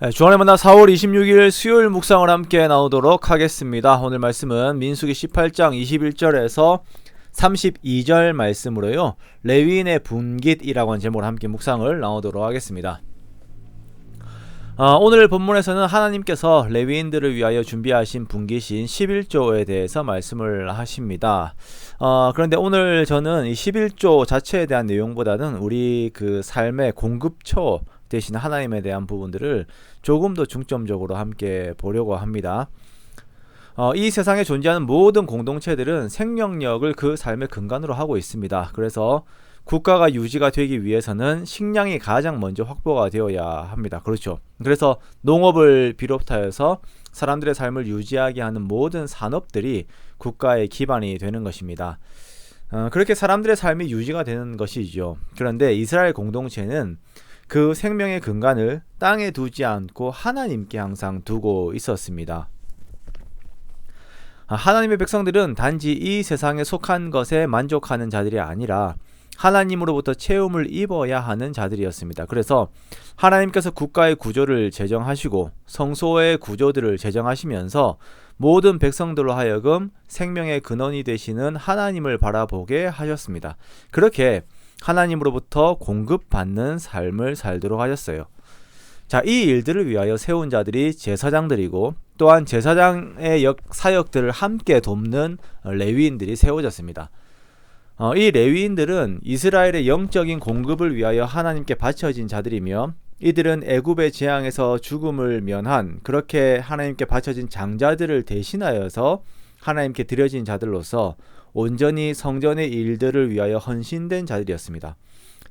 네, 주안의 만나 4월 26일 수요일 묵상을 함께 나누도록 하겠습니다. 오늘 말씀은 민수기 18장 21절에서 32절 말씀으로요. 레위인의 분깃이라고 하는 제목으로 함께 묵상을 나누도록 하겠습니다. 오늘 본문에서는 하나님께서 레위인들을 위하여 준비하신 분깃인 11조에 대해서 말씀을 하십니다. 그런데 오늘 저는 이 11조 자체에 대한 내용보다는 우리 그 삶의 공급처 대신 하나님에 대한 부분들을 조금 더 중점적으로 함께 보려고 합니다. 이 세상에 존재하는 모든 공동체들은 생명력을 그 삶의 근간으로 하고 있습니다. 그래서 국가가 유지가 되기 위해서는 식량이 가장 먼저 확보가 되어야 합니다. 그렇죠. 그래서 농업을 비롯하여서 사람들의 삶을 유지하게 하는 모든 산업들이 국가의 기반이 되는 것입니다. 그렇게 사람들의 삶이 유지가 되는 것이죠. 그런데 이스라엘 공동체는 그 생명의 근간을 땅에 두지 않고 하나님께 항상 두고 있었습니다. 하나님의 백성들은 단지 이 세상에 속한 것에 만족하는 자들이 아니라 하나님으로부터 채움을 입어야 하는 자들이었습니다. 그래서 하나님께서 국가의 구조를 제정하시고 성소의 구조들을 제정하시면서 모든 백성들로 하여금 생명의 근원이 되시는 하나님을 바라보게 하셨습니다. 그렇게 하나님으로부터 공급받는 삶을 살도록 하셨어요. 자, 이 일들을 위하여 세운 자들이 제사장들이고 또한 제사장의 사역들을 함께 돕는 레위인들이 세워졌습니다. 이 레위인들은 이스라엘의 영적인 공급을 위하여 하나님께 바쳐진 자들이며 이들은 애굽의 재앙에서 죽음을 면한 그렇게 하나님께 바쳐진 장자들을 대신하여서 하나님께 드려진 자들로서 온전히 성전의 일들을 위하여 헌신된 자들이었습니다.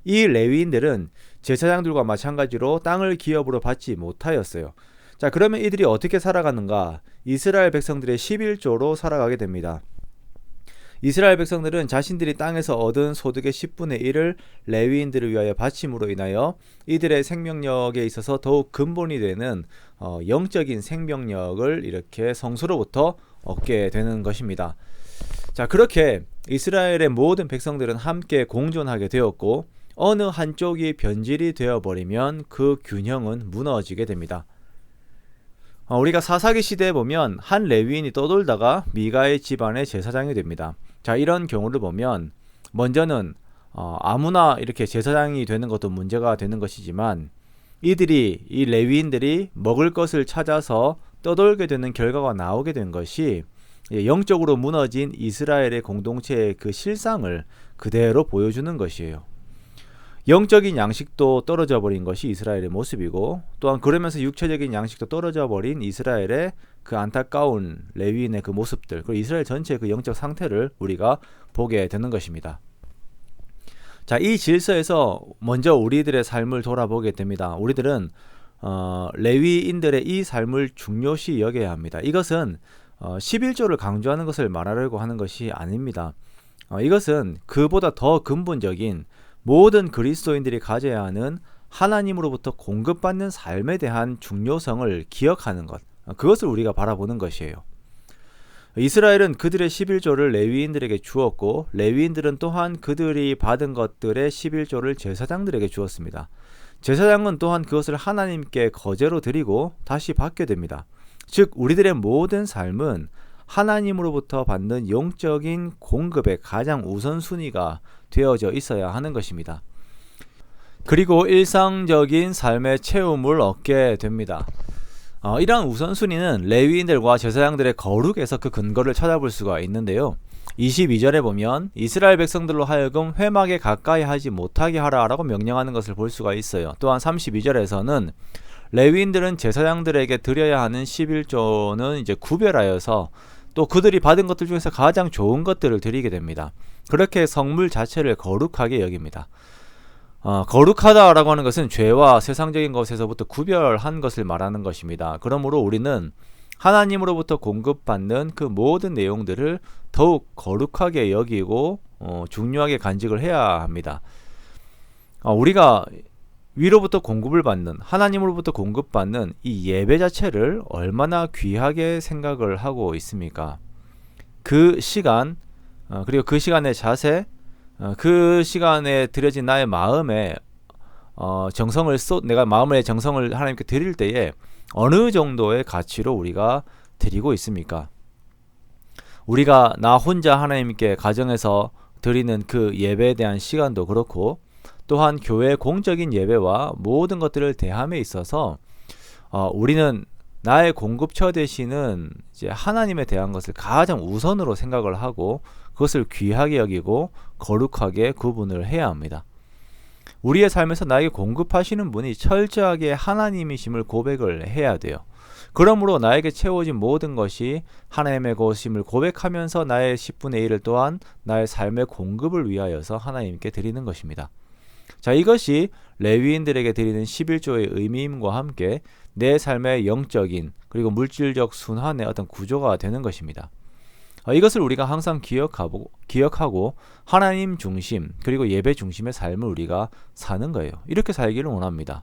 이 레위인들은 제사장들과 마찬가지로 땅을 기업으로 받지 못하였어요. 자, 그러면 이들이 어떻게 살아가는가? 이스라엘 백성들의 11조로 살아가게 됩니다. 이스라엘 백성들은 자신들이 땅에서 얻은 소득의 10분의 1을 레위인들을 위하여 바침으로 인하여 이들의 생명력에 있어서 더욱 근본이 되는 영적인 생명력을 이렇게 성소로부터 얻게 되는 것입니다. 자, 그렇게 이스라엘의 모든 백성들은 함께 공존하게 되었고 어느 한쪽이 변질이 되어버리면 그 균형은 무너지게 됩니다. 우리가 사사기 시대에 보면 한 레위인이 떠돌다가 미가의 집안의 제사장이 됩니다. 자, 이런 경우를 보면 먼저는 아무나 이렇게 제사장이 되는 것도 문제가 되는 것이지만 이 레위인들이 먹을 것을 찾아서 떠돌게 되는 결과가 나오게 된 것이 영적으로 무너진 이스라엘의 공동체의 그 실상을 그대로 보여주는 것이에요. 영적인 양식도 떨어져 버린 것이 이스라엘의 모습이고 또한 그러면서 육체적인 양식도 떨어져 버린 이스라엘의 그 안타까운 레위인의 그 모습들, 그리고 이스라엘 전체의 그 영적 상태를 우리가 보게 되는 것입니다. 자, 이 질서에서 먼저 우리들의 삶을 돌아보게 됩니다. 우리들은 레위인들의 이 삶을 중요시 여겨야 합니다. 이것은 11조를 강조하는 것을 말하려고 하는 것이 아닙니다. 이것은 그보다 더 근본적인 모든 그리스도인들이 가져야 하는 하나님으로부터 공급받는 삶에 대한 중요성을 기억하는 것, 그것을 우리가 바라보는 것이에요. 이스라엘은 그들의 11조를 레위인들에게 주었고 레위인들은 또한 그들이 받은 것들의 11조를 제사장들에게 주었습니다. 제사장은 또한 그것을 하나님께 거제로 드리고 다시 받게 됩니다. 즉 우리들의 모든 삶은 하나님으로부터 받는 영적인 공급의 가장 우선순위가 되어져 있어야 하는 것입니다. 그리고 일상적인 삶의 채움을 얻게 됩니다. 이러한 우선순위는 레위인들과 제사장들의 거룩에서 그 근거를 찾아볼 수가 있는데요. 22절에 보면 이스라엘 백성들로 하여금 회막에 가까이 하지 못하게 하라라고 명령하는 것을 볼 수가 있어요. 또한 32절에서는 레위인들은 제사장들에게 드려야 하는 11조는 이제 구별하여서 또 그들이 받은 것들 중에서 가장 좋은 것들을 드리게 됩니다. 그렇게 성물 자체를 거룩하게 여깁니다. 거룩하다라고 하는 것은 죄와 세상적인 것에서부터 구별한 것을 말하는 것입니다. 그러므로 우리는 하나님으로부터 공급받는 그 모든 내용들을 더욱 거룩하게 여기고 중요하게 간직을 해야 합니다. 우리가 위로부터 공급을 받는, 하나님으로부터 공급받는 이 예배 자체를 얼마나 귀하게 생각을 하고 있습니까? 그 시간, 그리고 그 시간의 자세, 그 시간에 들여진 나의 마음에 내가 마음의 정성을 하나님께 드릴 때에 어느 정도의 가치로 우리가 드리고 있습니까? 우리가 나 혼자 하나님께 가정에서 드리는 그 예배에 대한 시간도 그렇고, 또한 교회 공적인 예배와 모든 것들을 대함에 있어서 우리는 나의 공급처 되시는 이제 하나님에 대한 것을 가장 우선으로 생각을 하고 그것을 귀하게 여기고 거룩하게 구분을 해야 합니다. 우리의 삶에서 나에게 공급하시는 분이 철저하게 하나님이심을 고백을 해야 돼요. 그러므로 나에게 채워진 모든 것이 하나님의 것임을 고백하면서 나의 10분의 1을 또한 나의 삶의 공급을 위하여서 하나님께 드리는 것입니다. 자, 이것이 레위인들에게 드리는 11조의 의미임과 함께 내 삶의 영적인 그리고 물질적 순환의 어떤 구조가 되는 것입니다. 이것을 우리가 항상 기억하고 하나님 중심 그리고 예배 중심의 삶을 우리가 사는 거예요. 이렇게 살기를 원합니다.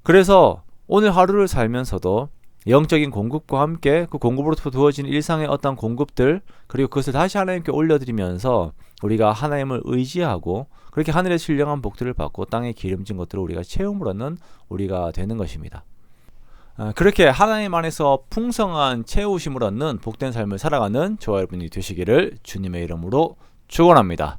그래서 오늘 하루를 살면서도 영적인 공급과 함께 그 공급으로부터 주어진 일상의 어떤 공급들, 그리고 그것을 다시 하나님께 올려드리면서 우리가 하나님을 의지하고 그렇게 하늘의 신령한 복들을 받고 땅에 기름진 것들을 우리가 체험을 얻는 우리가 되는 것입니다. 그렇게 하나님 안에서 풍성한 채우심을 얻는 복된 삶을 살아가는 저와 여러분이 되시기를 주님의 이름으로 축원합니다.